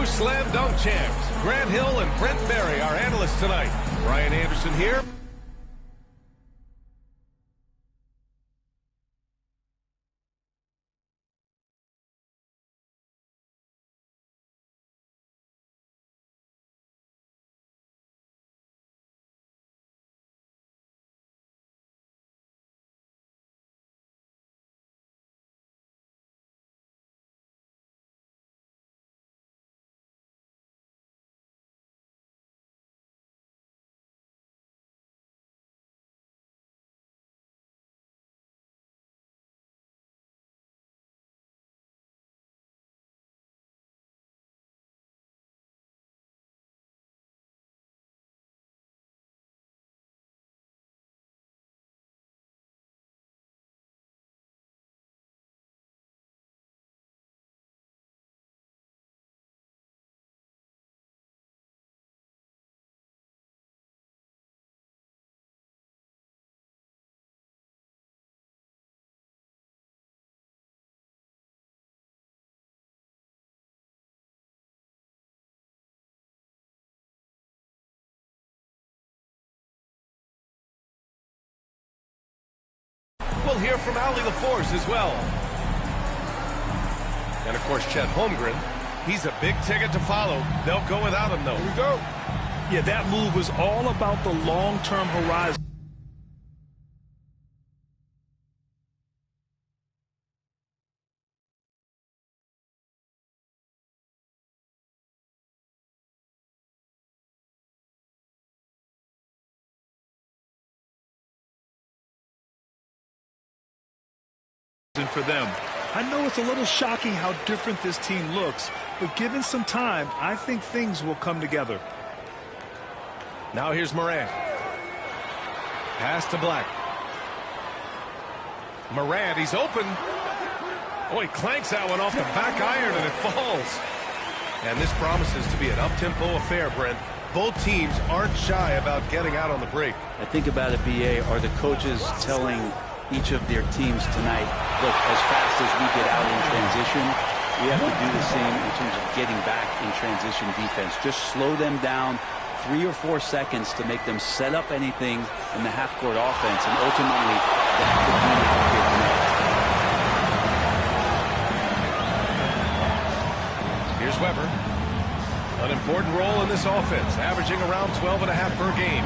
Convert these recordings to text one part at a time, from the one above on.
Two slam dunk champs, Grant Hill and Brent Barry, our analysts tonight. Brian Anderson here. We'll hear from Allie LaForce as well. And, of course, Chet Holmgren. He's a big ticket to follow. They'll go without him, though. Here we go. Yeah, that move was all about the long-term horizon. For them. I know it's a little shocking how different this team looks, but given some time, I think things will come together. Now here's Morant. Pass to Black. Morant, he's open. Oh, he clanks that one off the back iron and it falls. And this promises to be an up-tempo affair, Brent. Both teams aren't shy about getting out on the break. I think about it, BA, are the coaches telling each of their teams tonight, look, as fast as we get out in transition, we have to do the same in terms of getting back in transition defense. Just slow them down 3 or 4 seconds to make them set up anything in the half-court offense, and ultimately that could be out here tonight. Here's Weber. An important role in this offense, averaging around 12.5 per game.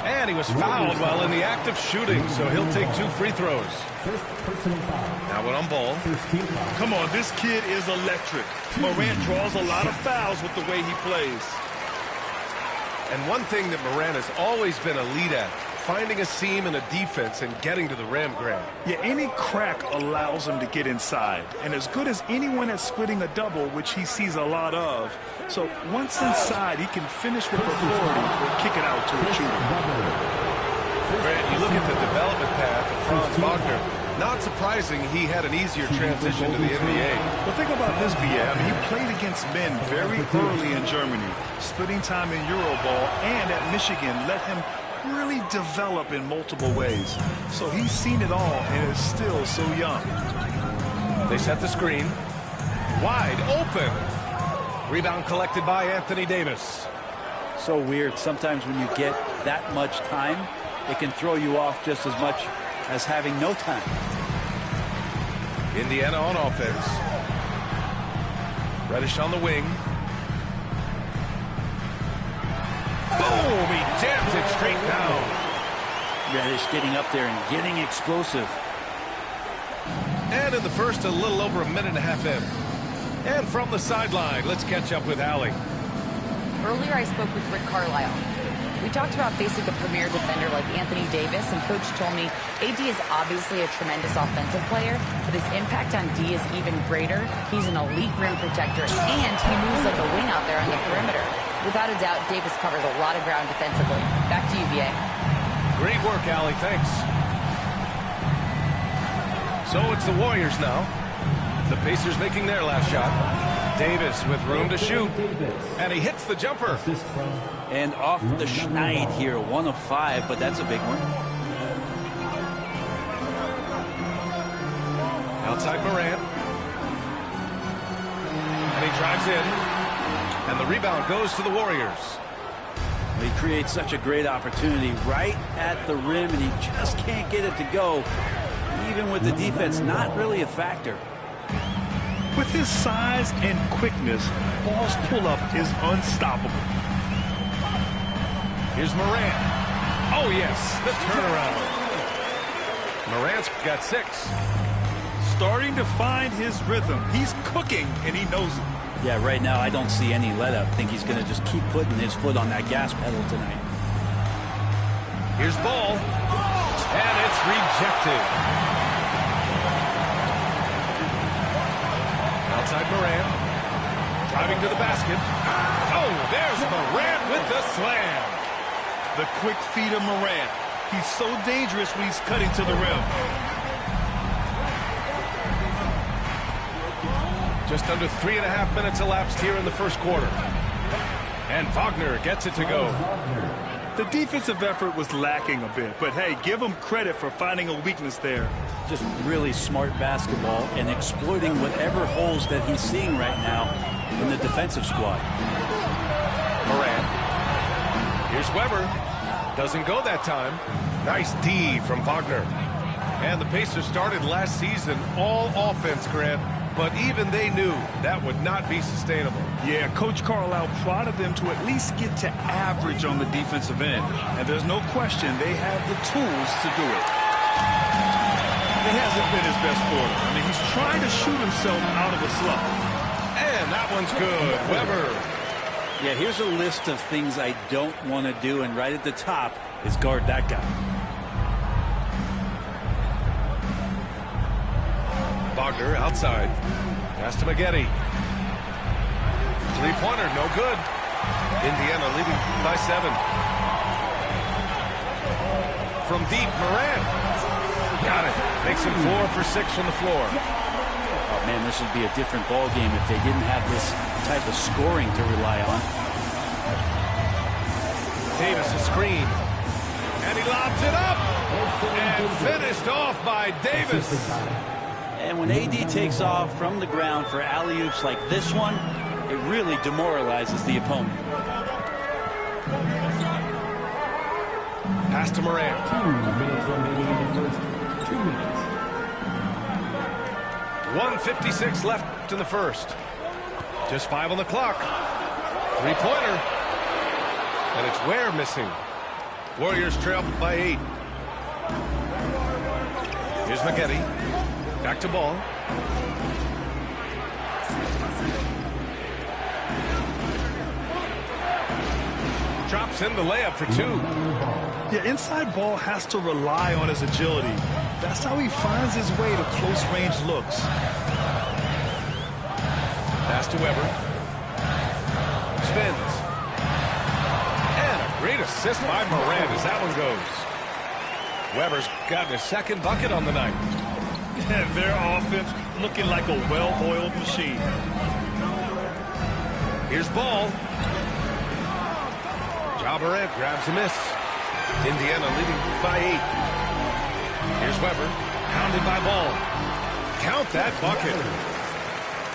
And he was fouled while in the act of shooting, so he'll take 2 free throws. Now one on ball. Come on, this kid is electric. Morant draws a lot of fouls with the way he plays. And one thing that Morant has always been elite at, finding a seam in a defense and getting to the rim, Grant. Yeah, any crack allows him to get inside. And as good as anyone at splitting a double, which he sees a lot of. So once inside, he can finish with authority or kick it out to a shooter. Grant, you look at the development path of Franz Wagner. Not surprising he had an easier transition to the NBA. Well, think about this, BA. I mean, he played against men very early in Germany, splitting time in Euroball, and at Michigan let him really develop in multiple ways. So he's seen it all and is still so young. They set the screen. Wide open. Rebound collected by Anthony Davis. So weird. Sometimes when you get that much time, it can throw you off just as much as having no time. Indiana on offense. Reddish on the wing. Boom! He jams it straight down. Reddish getting up there and getting explosive. And in the first, a little over 1.5 minutes in. And from the sideline, let's catch up with Allie. Earlier, I spoke with Rick Carlisle. We talked about facing a premier defender like Anthony Davis, and Coach told me AD is obviously a tremendous offensive player, but his impact on D is even greater. He's an elite rim protector, and he moves like a wing out there on the perimeter. Without a doubt, Davis covers a lot of ground defensively. Back to you, BA. Great work, Allie. Thanks. So it's the Warriors now. The Pacers making their last shot. Davis with room to shoot. And he hits the jumper. And off the schneid here, 1 of 5, but that's a big one. Outside Morant. Drives in. And the rebound goes to the Warriors. He creates such a great opportunity right at the rim, and he just can't get it to go. Even with the defense not really a factor. With his size and quickness, Ball's pull-up is unstoppable. Here's Morant. Oh, yes, the turnaround. Morant's got 6. Starting to find his rhythm. He's cooking, and he knows it. Yeah, right now I don't see any let-up. I think he's going to just keep putting his foot on that gas pedal tonight. Here's Ball. And it's rejected. Outside Morant. Driving to the basket. Oh, there's Morant with the slam. The quick feet of Morant. He's so dangerous when he's cutting to the rim. Just under 3.5 minutes elapsed here in the first quarter. And Wagner gets it to go. The defensive effort was lacking a bit, but hey, give him credit for finding a weakness there. Just really smart basketball and exploiting whatever holes that he's seeing right now in the defensive squad. Morant. Here's Weber. Doesn't go that time. Nice D from Wagner. And the Pacers started last season all offense, Grant. But even they knew that would not be sustainable. Yeah, Coach Carlisle prodded them to at least get to average on the defensive end. And there's no question they have the tools to do it. It hasn't been his best quarter. I mean, he's trying to shoot himself out of a slump. And that one's good. Weber. Yeah, here's a list of things I don't want to do, and right at the top is guard that guy. Wagner outside. Pass to Maggette. Three-pointer, no good. Indiana leading by 7. From deep, Morant. Got it. Makes him 4 for 6 from the floor. Oh, man, this would be a different ball game if they didn't have this type of scoring to rely on. Davis a screen. And he lobs it up. And finished off by Davis. And when AD takes off from the ground for alley-oops like this one, it really demoralizes the opponent. Pass to Morant. 1:56 left in the first. Just 5 on the clock. Three-pointer. And it's Ware missing. Warriors trail by 8. Here's Maggette. Back to Ball. Drops in the layup for 2. Yeah, inside Ball has to rely on his agility. That's how he finds his way to close-range looks. Pass to Weber. Spins. And a great assist by Morant as that one goes. Weber's gotten his second bucket on the night. And their offense looking like a well-oiled machine. Here's Ball. Ja Morant grabs a miss. Indiana leading by 8. Here's Weber. Pounded by Ball. Count that bucket.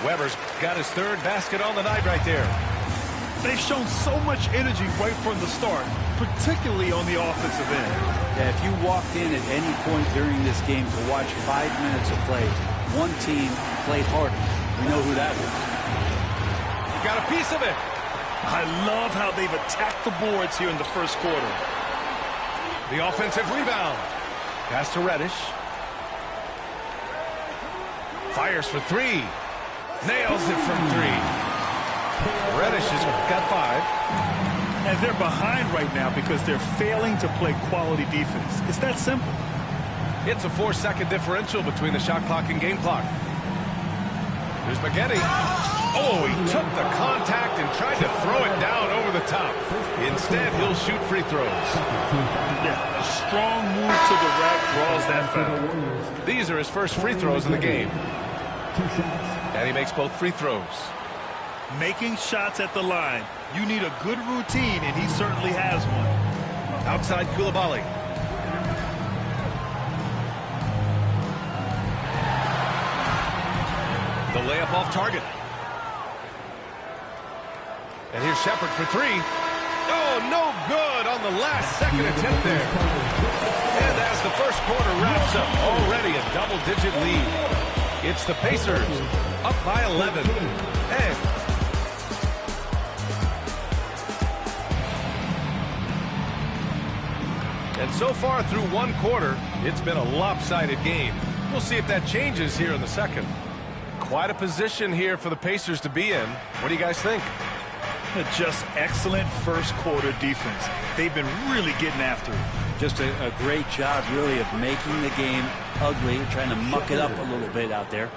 Weber's got his 3rd basket on the night right there. They've shown so much energy right from the start, particularly on the offensive end. Yeah, if you walked in at any point during this game to watch 5 minutes of play, one team played harder. We know who that was. You got a piece of it. I love how they've attacked the boards here in the first quarter. The offensive rebound. Pass to Reddish. Fires for 3. Nails it from 3. Reddish has got 5. And they're behind right now because they're failing to play quality defense. It's that simple. It's a 4-second differential between the shot clock and game clock. Here's Maggette. Oh, he took the contact and tried to throw it down over the top. Instead, he'll shoot free throws. Yeah, a strong move to the rack draws that foul. These are his first free throws of the game. And he makes both free throws. Making shots at the line. You need a good routine, and he certainly has one. Outside Coulibaly. The layup off target. And here's Shepard for three. Oh, no good on the last second attempt there. And as the first quarter wraps up, already a double-digit lead. It's the Pacers up by 11. And so far through one quarter, it's been a lopsided game. We'll see if that changes here in the second. Quite a position here for the Pacers to be in. What do you guys think? Just excellent first quarter defense. They've been really getting after it. Just a great job, really, of making the game ugly, trying to muck it up a little bit out there.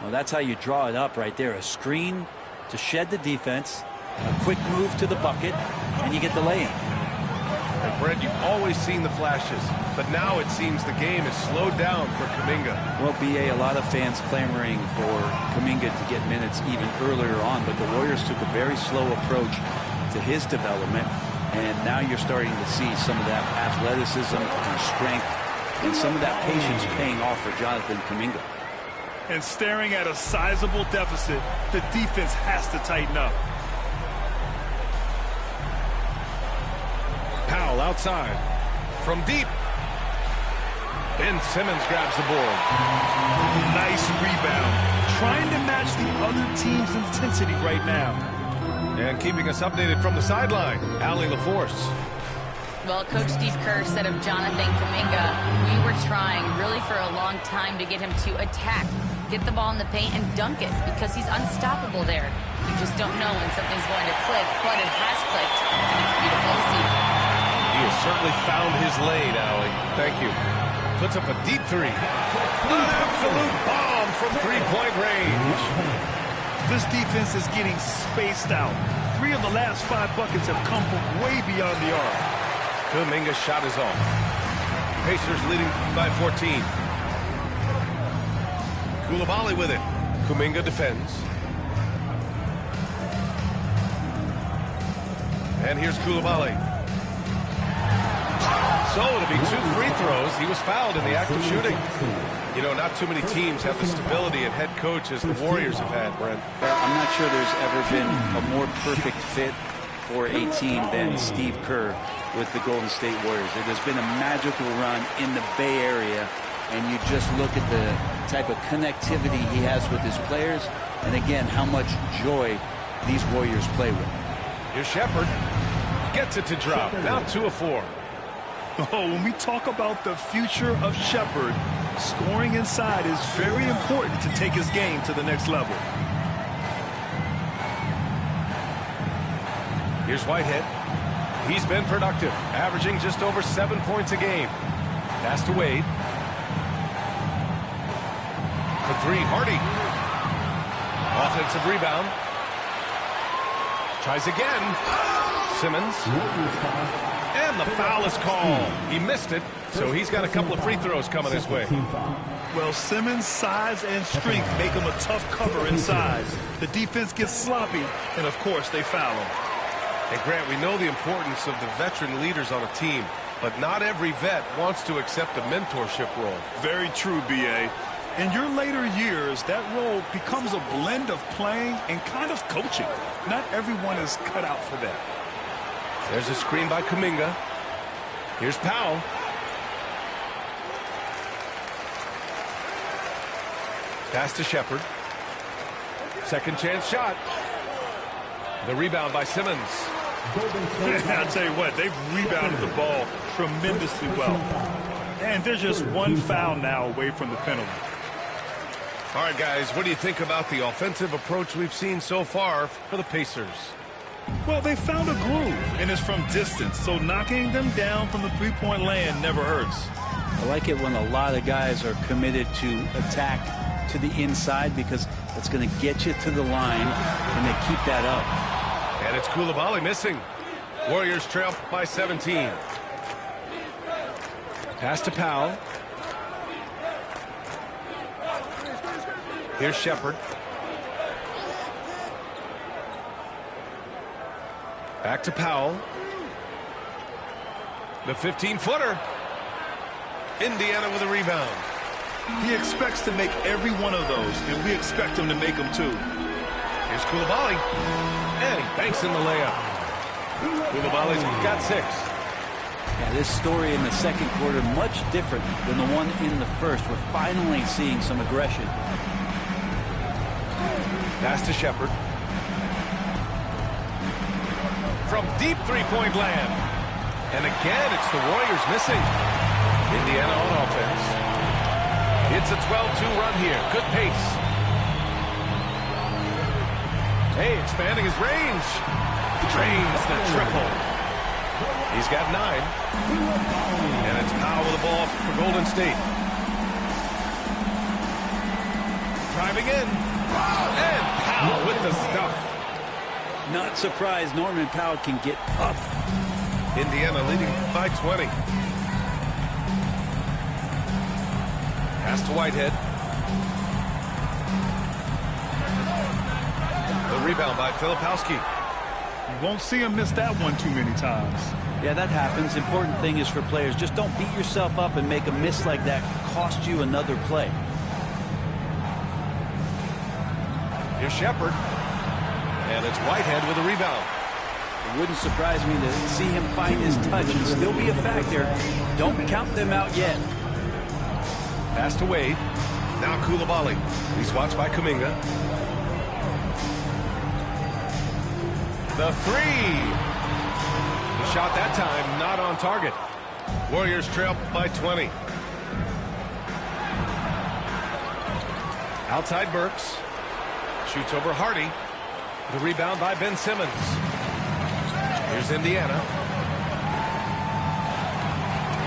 Well, that's how you draw it up right there. A screen to shed the defense, a quick move to the bucket, and you get the lay-in. And Brent, you've always seen the flashes, but now it seems the game is slowed down for Kuminga. Well, BA, a lot of fans clamoring for Kuminga to get minutes even earlier on, but the Warriors took a very slow approach to his development, and now you're starting to see some of that athleticism and strength and some of that patience paying off for Jonathan Kuminga. And staring at a sizable deficit, the defense has to tighten up. Powell outside. From deep. Ben Simmons grabs the board. Nice rebound. Trying to match the other team's intensity right now. And keeping us updated from the sideline, Allie LaForce. Well, Coach Steve Kerr said of Jonathan Kuminga, we were trying really for a long time to get him to attack, get the ball in the paint, and dunk it because he's unstoppable there. You just don't know when something's going to click, but it has clicked, and it's beautiful to see. He has certainly found his lane, Allie. Thank you. Puts up a deep three. An absolute bomb from three-point range. This defense is getting spaced out. 3 of the last 5 buckets have come from way beyond the arc. Kuminga's shot is off. Pacers leading by 14. Coulibaly with it. Kuminga defends. And here's Coulibaly. So it'll be 2 free throws. He was fouled in the act of shooting. You know, not too many teams have the stability and head coach as the Warriors have had, Brent. I'm not sure there's ever been a more perfect fit for a team than Steve Kerr with the Golden State Warriors. It has been a magical run in the Bay Area, and you just look at the type of connectivity he has with his players, and again, how much joy these Warriors play with. Here's Shepard. Gets it to drop. Now 2 of 4. Oh, when we talk about the future of Shepard, scoring inside is very important to take his game to the next level. Here's Whitehead. He's been productive, averaging just over 7 points a game. Pass to Wade. For 3, Hardy. Offensive rebound. Tries again. Simmons. And the foul is called. He missed it, so he's got a couple of free throws coming his way. Well, Simmons' size and strength make him a tough cover inside. The defense gets sloppy, and of course, they foul him. And Grant, we know the importance of the veteran leaders on a team, but not every vet wants to accept a mentorship role. Very true, B.A. In your later years, that role becomes a blend of playing and kind of coaching. Not everyone is cut out for that. There's a screen by Kuminga. Here's Powell. Pass to Shepard. Second chance shot. The rebound by Simmons. I'll tell you what, they've rebounded the ball tremendously well. And they're just 1 foul now away from the penalty. All right, guys, what do you think about the offensive approach we've seen so far for the Pacers? Well, they found a groove, and it's from distance, so knocking them down from the three-point land never hurts. I like it when a lot of guys are committed to attack to the inside because that's going to get you to the line, and they keep that up. And it's Coulibaly missing. Warriors trail by 17. Pass to Powell. Here's Shepard. Back to Powell. The 15-footer. Indiana with a rebound. He expects to make every one of those, and we expect him to make them too. Here's Koulibaly. And he banks in the layup. Koulibaly's got 6. Yeah, this story in the second quarter much different than the one in the first. We're finally seeing some aggression. Pass to Shepherd. From deep three-point land. And again, it's the Warriors missing. Indiana on offense. It's a 12-2 run here. Good pace. Hey, expanding his range. Drains the triple. He's got 9. And it's Powell with the ball for Golden State. Driving in. And Powell with the stuff. Not surprised Norman Powell can get up. Indiana leading by 20. Pass to Whitehead. The rebound by Filipowski. You won't see him miss that one too many times. Yeah, that happens. Important thing is for players, just don't beat yourself up and make a miss like that cost you another play. Here's Shepherd. And it's Whitehead with a rebound. It wouldn't surprise me to see him find his touch and still be a factor. Don't count them out yet. Pass to Wade. Now Koulibaly. He's watched by Kuminga. The 3. The shot that time not on target. Warriors trail by 20. Outside Burks. Shoots over Hardy. The rebound by Ben Simmons. Here's Indiana.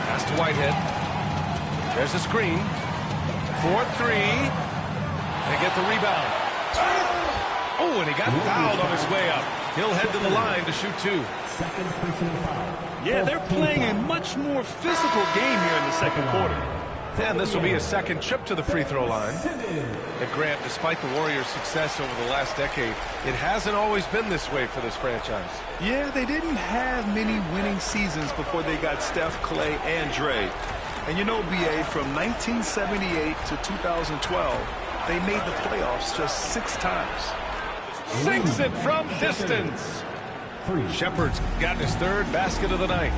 Pass to Whitehead. There's a screen. 4-3. They get the rebound. Oh, and he got fouled on his way up. He'll head to the line to shoot 2. Yeah, they're playing a much more physical game here in the second quarter. And this will be his second trip to the free throw line. And Grant, despite the Warriors' success over the last decade, it hasn't always been this way for this franchise. Yeah, they didn't have many winning seasons before they got Steph, Clay, and Dre. And you know, BA, from 1978 to 2012, they made the playoffs just 6 times. Sinks it from distance. Shepherd's got his 3rd basket of the night.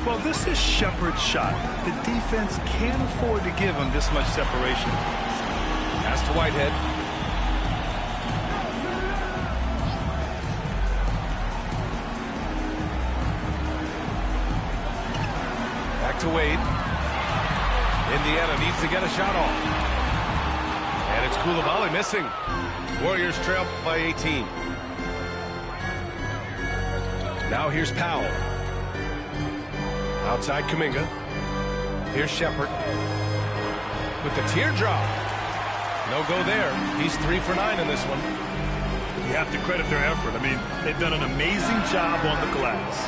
Well, this is Shepherd's shot. The defense can't afford to give him this much separation. Pass to Whitehead. Back to Wade. Indiana needs to get a shot off. And it's Koulibaly missing. Warriors trail by 18. Now here's Powell. Outside Kuminga. Here's Shepherd. With the teardrop. No go there. He's 3 for 9 in this one. You have to credit their effort. I mean, they've done an amazing job on the glass.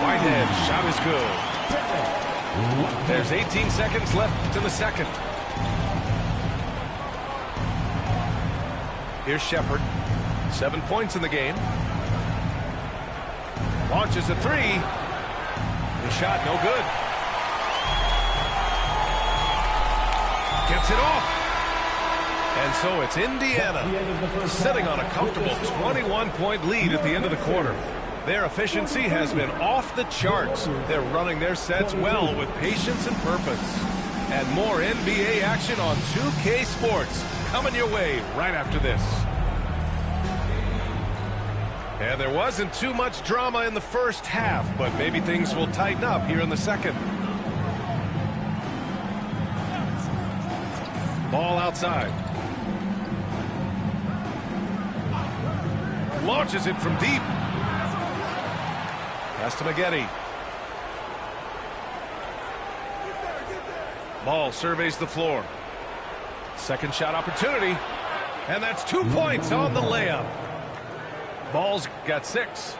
Whitehead, shot is good. There's 18 seconds left in the second. Here's Shepherd. 7 points in the game. Launches a 3. The shot no good. Gets it off. And so it's Indiana sitting on a comfortable 21-point lead at the end of the quarter. Their efficiency has been off the charts. They're running their sets well with patience and purpose. And more NBA action on 2K Sports coming your way right after this. And there wasn't too much drama in the first half, but maybe things will tighten up here in the second. Ball outside. Launches it from deep. Pass to Maggette. Ball surveys the floor. Second shot opportunity. And that's 2 points on the layup. Ball's got 6.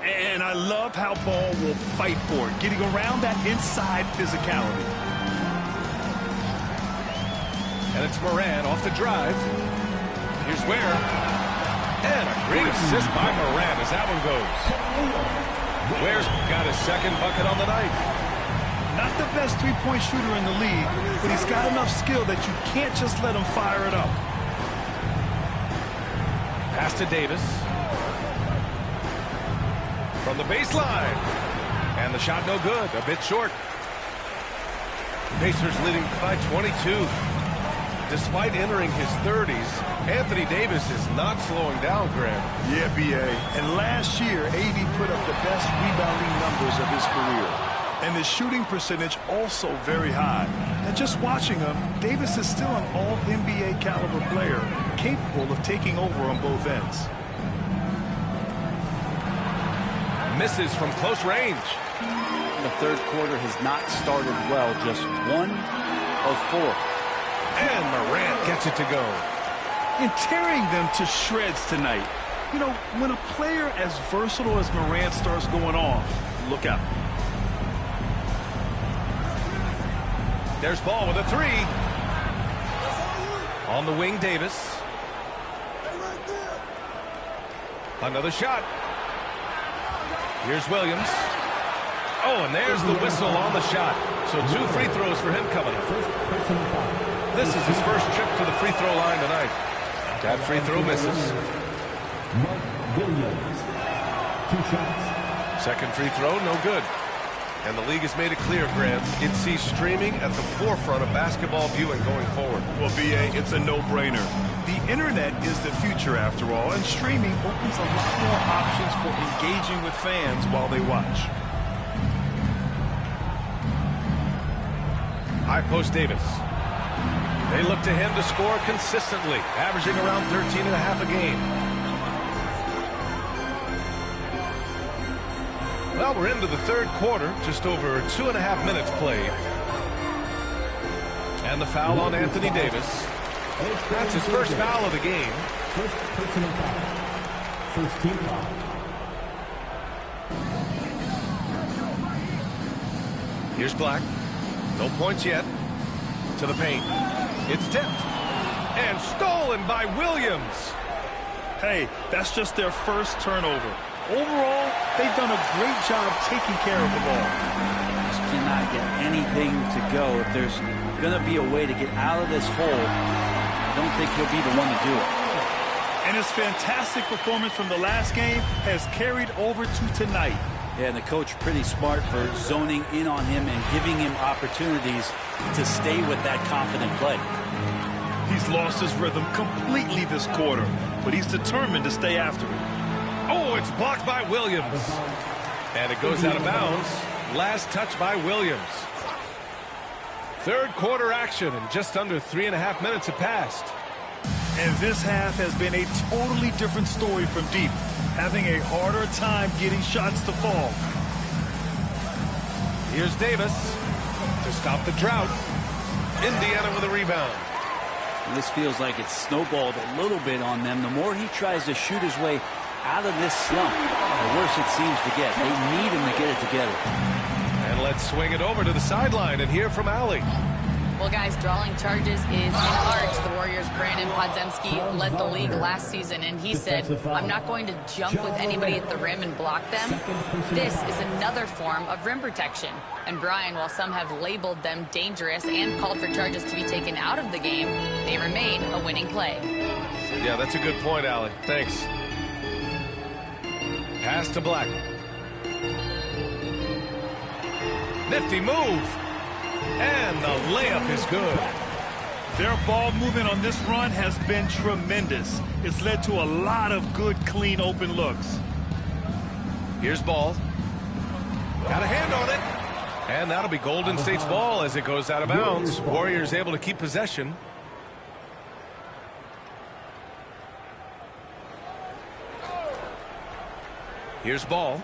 And I love how Ball will fight for it, getting around that inside physicality. And it's Moran off the drive. Here's Ware. And a great assist by Moran as that one goes. Ware's got his second bucket on the night. Not the best three-point shooter in the league, but he's got enough skill that you can't just let him fire it up. Pass to Davis. From the baseline. And the shot no good. A bit short. Pacers leading by 22. Despite entering his 30s, Anthony Davis is not slowing down, Graham. Yeah, B.A. And last year, AD put up the best rebounding numbers of his career. And his shooting percentage also very high. And just watching him, Davis is still an all-NBA caliber player, capable of taking over on both ends. Misses from close range. The third quarter has not started well, just 1 of 4. And Morant gets it to go. And tearing them to shreds tonight. You know, when a player as versatile as Morant starts going off, look out. There's Ball with a 3. On the wing, Davis. Another shot. Here's Williams. Oh, and there's the whistle on the shot. So 2 free throws for him coming up. This is his first trip to the free throw line tonight. That free throw misses. Williams, 2 shots. Second free throw, no good. And the league has made it clear, Grant, it sees streaming at the forefront of basketball viewing going forward. Well, B.A., it's a no-brainer. The internet is the future, after all, and streaming opens a lot more options for engaging with fans while they watch. High post Davis. They look to him to score consistently, averaging around 13.5 a game. Well, we're into the third quarter, just over 2.5 minutes played. And the foul on Anthony Davis. That's his first foul of the game. First personal foul. First team foul. Here's Black. No points yet. To the paint. It's tipped. And stolen by Williams. Hey, that's just their first turnover. Overall, they've done a great job taking care of the ball. Just cannot get anything to go. If there's going to be a way to get out of this hole, I don't think he'll be the one to do it. And his fantastic performance from the last game has carried over to tonight. Yeah, and the coach pretty smart for zoning in on him and giving him opportunities to stay with that confident play. He's lost his rhythm completely this quarter, but he's determined to stay after it. Oh, it's blocked by Williams. And it goes out of bounds. Last touch by Williams. Third quarter action, and just under 3.5 minutes have passed. And this half has been a totally different story from deep, having a harder time getting shots to fall. Here's Davis to stop the drought. Indiana with a rebound. And this feels like it's snowballed a little bit on them. The more he tries to shoot his way out of this slump, the worse it seems to get. They need him to get it together. And let's swing it over to the sideline and hear from Allie. Well, guys, drawing charges is an art. The Warriors' Brandon Podziemski led the league last season, and he said, I'm not going to jump with anybody at the rim and block them. This is another form of rim protection. And Brian, while some have labeled them dangerous and called for charges to be taken out of the game, they remain a winning play. Yeah, that's a good point, Allie. Thanks. Pass to Black. Nifty move. And the layup is good. Their ball movement on this run has been tremendous. It's led to a lot of good, clean, open looks. Here's Ball. Got a hand on it. And that'll be Golden State's ball as it goes out of bounds. Warriors able to keep possession. Here's Ball.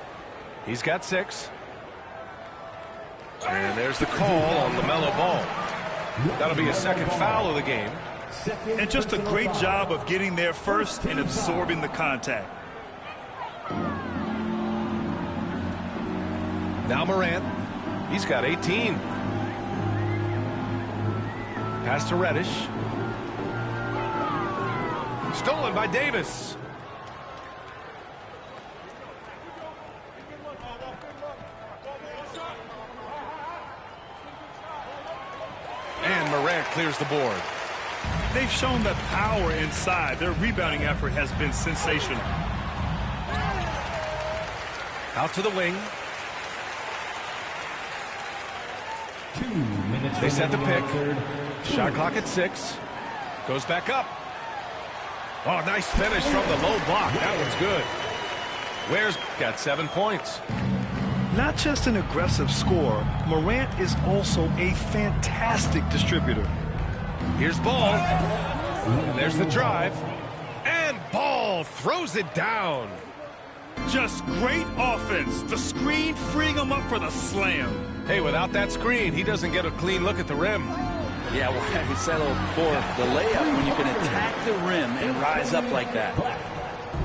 He's got 6. And there's the call on LaMelo Ball. That'll be a second foul of the game. And just a great job of getting there first and absorbing the contact. Now Morant. He's got 18. Pass to Reddish. Stolen by Davis. And Morant clears the board. They've shown the power inside. Their rebounding effort has been sensational. Out to the wing. 2 minutes. They set the pick. Third. Shot clock at 6. Goes back up. Oh, nice finish from the low block. That one's good. Ware's got 7 points. Not just an aggressive scorer, Morant is also a fantastic distributor. Here's Ball. And there's the drive. And Ball throws it down. Just great offense. The screen freeing him up for the slam. Hey, without that screen, he doesn't get a clean look at the rim. Yeah, well, we settled for the layup when you can attack the rim and rise up like that.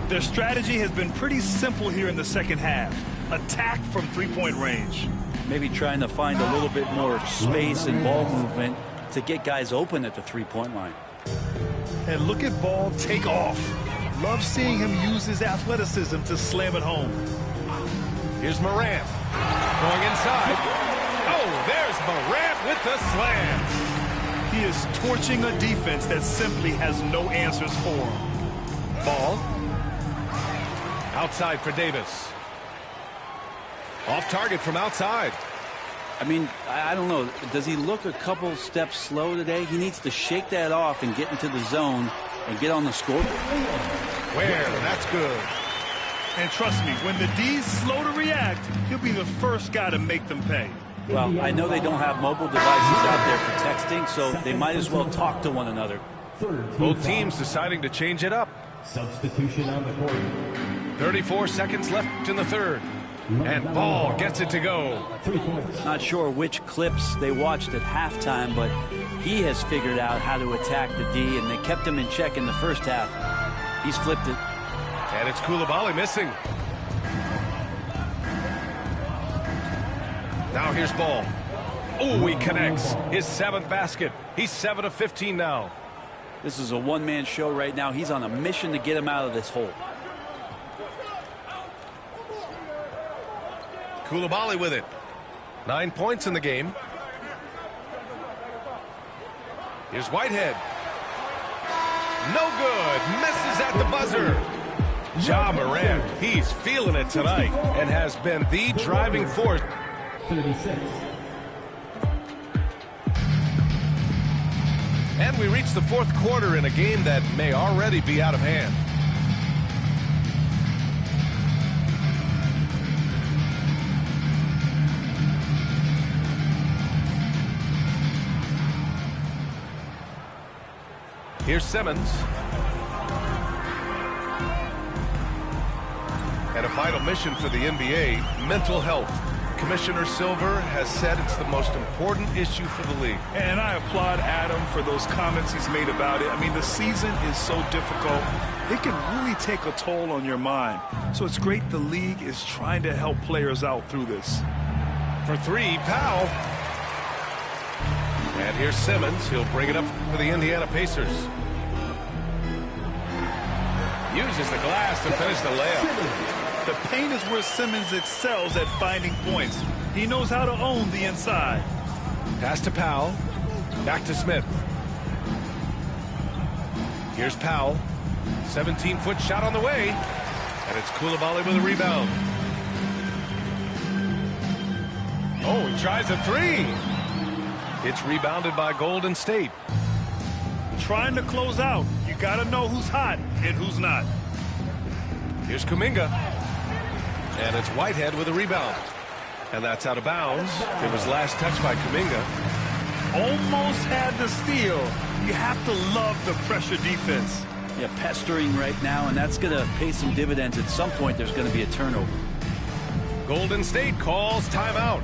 Their strategy has been pretty simple here in the second half. Attack from three-point range. Maybe trying to find a little bit more space and ball movement to get guys open at the three-point line. And look at Ball take off. Love seeing him use his athleticism to slam it home. Here's Morant. Going inside. Oh, there's Morant with the slam. He is torching a defense that simply has no answers for him. Ball. Outside for Davis. Off target from outside. I mean, I don't know. Does he look a couple steps slow today? He needs to shake that off and get into the zone and get on the scoreboard. Where? That's good. And trust me, when the D's slow to react, he'll be the first guy to make them pay. Well, I know they don't have mobile devices out there for texting, so they might as well talk to one another. Both teams deciding to change it up. Substitution on the court. 34 seconds left in the third. And Ball gets it to go. 3 points. Not sure which clips they watched at halftime, but he has figured out how to attack the D, and they kept him in check in the first half. He's flipped it. And it's Coulibaly missing. Now here's Ball. Oh, he connects. His 7th basket. He's 7 of 15 now. This is a one-man show right now. He's on a mission to get him out of this hole. Coulibaly with it. 9 points in the game. Here's Whitehead. No good. Misses at the buzzer. Ja Morant, he's feeling it tonight and has been the driving force. 36. And we reach the fourth quarter in a game that may already be out of hand. Here's Simmons. And a final mission for the NBA, mental health. Commissioner Silver has said it's the most important issue for the league. And I applaud Adam for those comments he's made about it. I mean, the season is so difficult. It can really take a toll on your mind. So it's great the league is trying to help players out through this. For 3, Powell. And here's Simmons. He'll bring it up for the Indiana Pacers. Uses the glass to finish the layup. The paint is where Simmons excels at finding points. He knows how to own the inside. Pass to Powell. Back to Smith. Here's Powell. 17-foot shot on the way. And it's Coulibaly with a rebound. Oh, he tries a 3. It's rebounded by Golden State. Trying to close out. You got to know who's hot and who's not. Here's Kuminga. And it's Whitehead with a rebound. And that's out of bounds. It was last touched by Kuminga. Almost had the steal. You have to love the pressure defense. Yeah, pestering right now, and that's going to pay some dividends. At some point, there's going to be a turnover. Golden State calls timeout.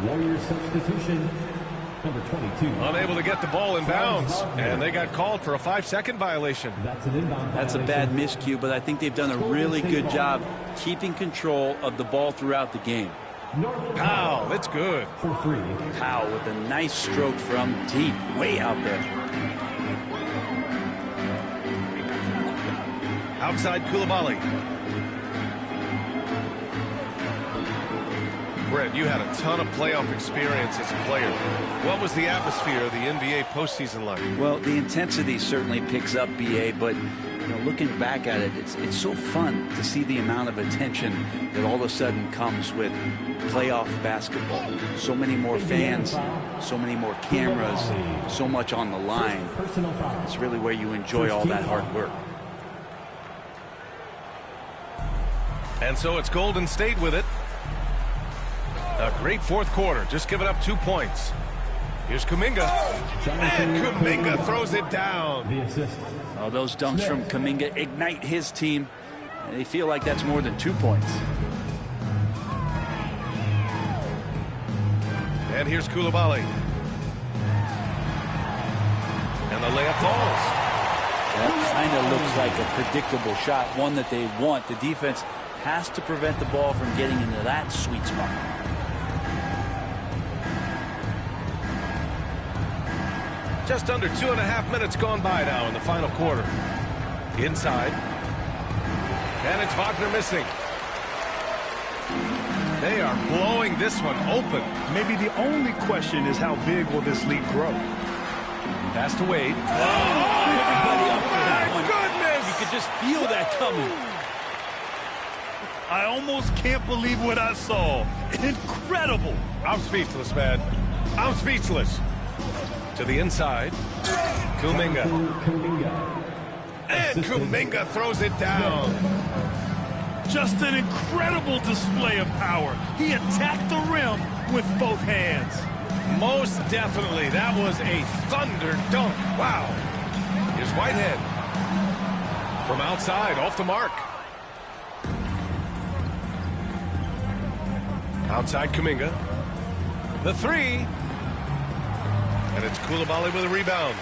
Warrior substitution. Number 22. Unable to get the ball in bounds, and they got called for a 5-second violation. That's an inbound That's a bad miscue, but I think they've done a really good job keeping control of the ball throughout the game. Powell, that's good. For 3. Powell with a nice stroke from deep, way out there. Outside Koulibaly. Brett, you had a ton of playoff experience as a player. What was the atmosphere of the NBA postseason like? Well, the intensity certainly picks up, BA, but looking back at it, it's so fun to see the amount of attention that all of a sudden comes with playoff basketball. So many more fans, so many more cameras, so much on the line. It's really where you enjoy all that hard work. And so it's Golden State with it. A great fourth quarter, just giving up 2 points. Here's Kuminga. And Kuminga throws it down. The assist. Oh, those dunks from Kuminga ignite his team. And they feel like that's more than 2 points. And here's Koulibaly. And the layup falls. That kind of looks like a predictable shot, one that they want. The defense has to prevent the ball from getting into that sweet spot. Just under 2.5 minutes gone by now in the final quarter. Inside. And it's Wagner missing. They are blowing this one open. Maybe the only question is how big will this lead grow? Pass to Wade. Everybody up for that my one. goodness! You could just feel that coming. I almost can't believe what I saw. Incredible. I'm speechless, man. I'm speechless. To the inside. Kuminga. And Kuminga throws it down. Just an incredible display of power. He attacked the rim with both hands. Most definitely. That was a thunder dunk. Wow. Here's Whitehead. From outside, off the mark. Outside Kuminga. The three. And it's Koulibaly with a rebound.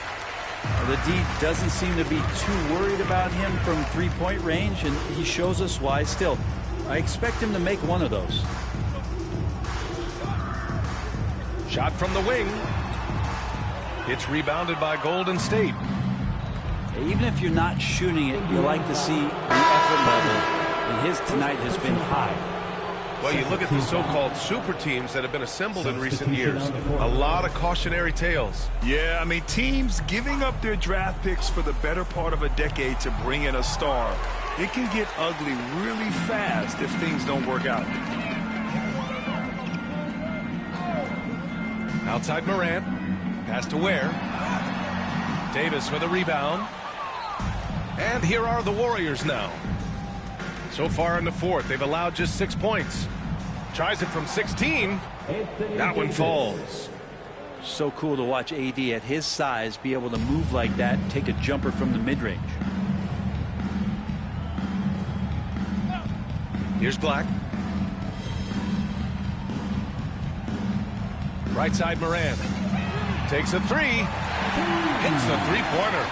The D doesn't seem to be too worried about him from three-point range, and he shows us why. Still, I expect him to make one of those. Shot from the wing. It's rebounded by Golden State. Even if you're not shooting it, you like to see the effort level, and his tonight has been high. Well, you look at the so-called super teams that have been assembled in recent years. A lot of cautionary tales. Yeah, I mean, teams giving up their draft picks for the better part of a decade to bring in a star. It can get ugly really fast if things don't work out. Outside Morant. Pass to Ware. Davis with a rebound. And here are the Warriors now. So far in the fourth, they've allowed just 6 points. Tries it from 16. That one falls. So cool to watch AD at his size be able to move like that and take a jumper from the mid-range. Here's Black. Right side Morant. Takes a three. Hits the three-pointer.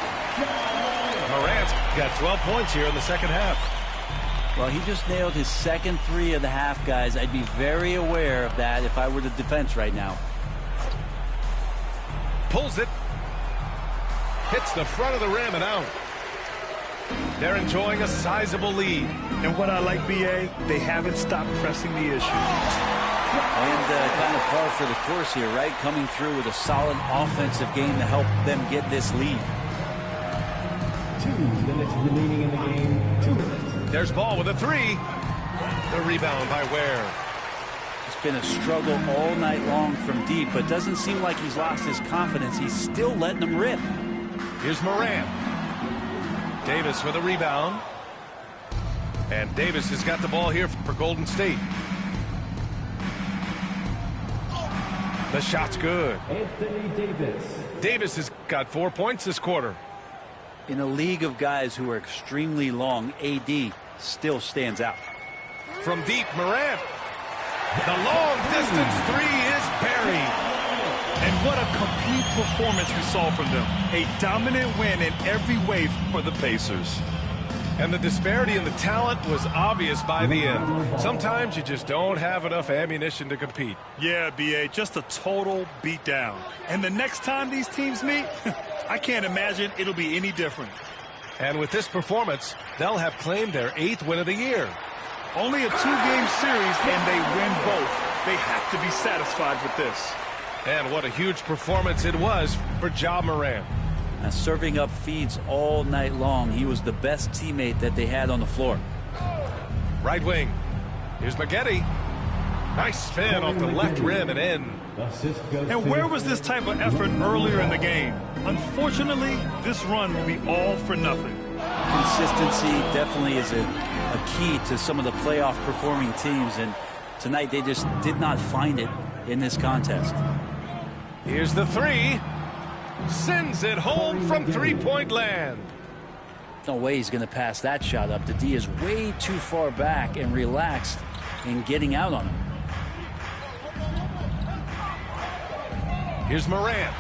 Morant's got 12 points here in the second half. Well, he just nailed his second three of the half, guys. I'd be very aware of that if I were the defense right now. Pulls it. Hits the front of the rim and out. They're enjoying a sizable lead. And what I like, BA, they haven't stopped pressing the issue. And kind of par for the course here, right? Coming through with a solid offensive game to help them get this lead. 2 minutes remaining in the game. 2 minutes. There's Ball with a three. The rebound by Ware. It's been a struggle all night long from deep, but doesn't seem like he's lost his confidence. He's still letting them rip. Here's Morant. Davis with a rebound. And Davis has got the ball here for Golden State. The shot's good. Anthony Davis. Davis has got 4 points this quarter. In a league of guys who are extremely long, AD still stands out. From deep, Morant. The long-distance three is buried. And what a complete performance we saw from them. A dominant win in every way for the Pacers. And the disparity in the talent was obvious by the end. Sometimes you just don't have enough ammunition to compete. Yeah, B.A., just a total beatdown. And the next time these teams meet, I can't imagine it'll be any different. And with this performance, they'll have claimed their 8th win of the year. Only a 2-game series, and they win both. They have to be satisfied with this. And what a huge performance it was for Ja Morant. Serving up feeds all night long. He was the best teammate that they had on the floor. Right wing. Here's Maggette. Nice spin off the left rim and in. And where was this type of effort earlier in the game? Unfortunately, this run will be all for nothing. Consistency definitely is a key to some of the playoff performing teams, and tonight they just did not find it in this contest. Here's the three. Sends it home from three-point land. No way he's going to pass that shot up. The D is way too far back and relaxed in getting out on him. Here's Morant.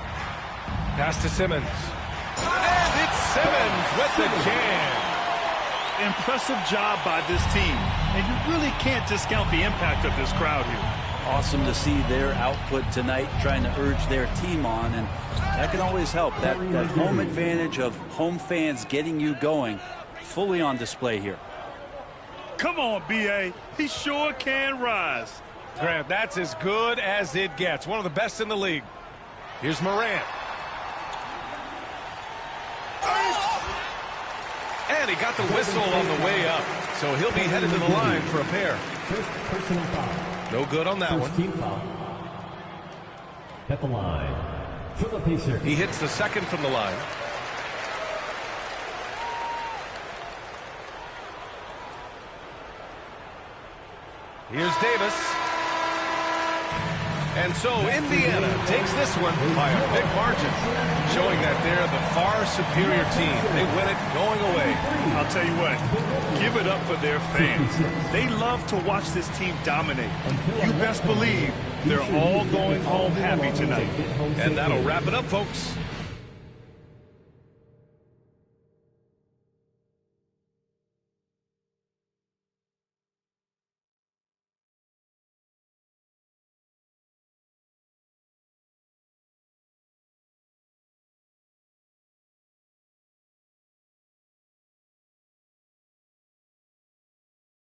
Pass to Simmons. And it's Simmons with the jam. Impressive job by this team. And you really can't discount the impact of this crowd here. Awesome to see their output tonight, trying to urge their team on, and that can always help. That home advantage of home fans getting you going, fully on display here. Come on, B.A. He sure can rise. Grant, that's as good as it gets. One of the best in the league. Here's Morant. And he got the whistle on the way up, so he'll be headed to the line for a pair. First personal foul. No good on that one. Team foul. At the line for the Pacers. He hits the second from the line. Here's Davis. And so Indiana takes this one by a big margin, showing that they're the far superior team. They win it going away. I'll tell you what, give it up for their fans. They love to watch this team dominate. You best believe they're all going home happy tonight. And that'll wrap it up, folks.